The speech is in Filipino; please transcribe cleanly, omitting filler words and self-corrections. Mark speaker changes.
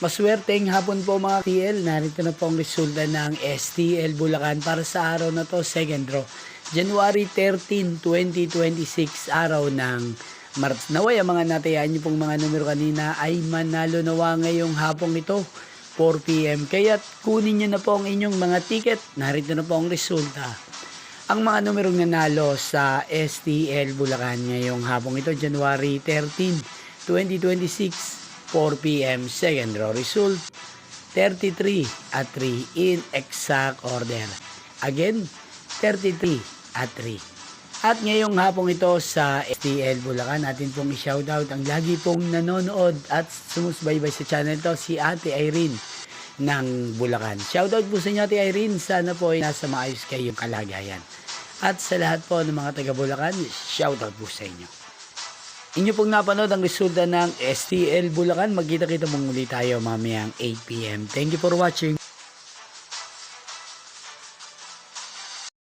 Speaker 1: Maswerteng hapon po mga TL. Narito na po ang resulta ng STL Bulacan para sa araw na to, second draw. January 13, 2026, araw ng Martes. Naway ang mga natayaan niyo pong mga numero kanina ay manalo nawa ngayong hapong ito, 4 PM. Kaya kunin niyo na po ang inyong mga ticket. Narito na po ang resulta. Ang mga numerong nanalo sa STL Bulacan ngayong hapong ito, January 13, 2026, 4 PM, second draw result, 33 at 3 in exact order. Again, 33 at 3. At ngayong hapong ito sa STL Bulacan, natin pong i-shoutout ang lagi pong nanonood at sumusbaybay sa channel to, si Ate Irene ng Bulacan. Shoutout po sa inyo, Ate Irene. Sana po ay nasa maayos kayong kalagayan. At sa lahat po ng mga taga Bulacan, shoutout po sa inyo. Inyo pong napanood ang resulta ng STL Bulacan. Magkita-kita mong muli tayo mamayang 8 PM. Thank you for watching.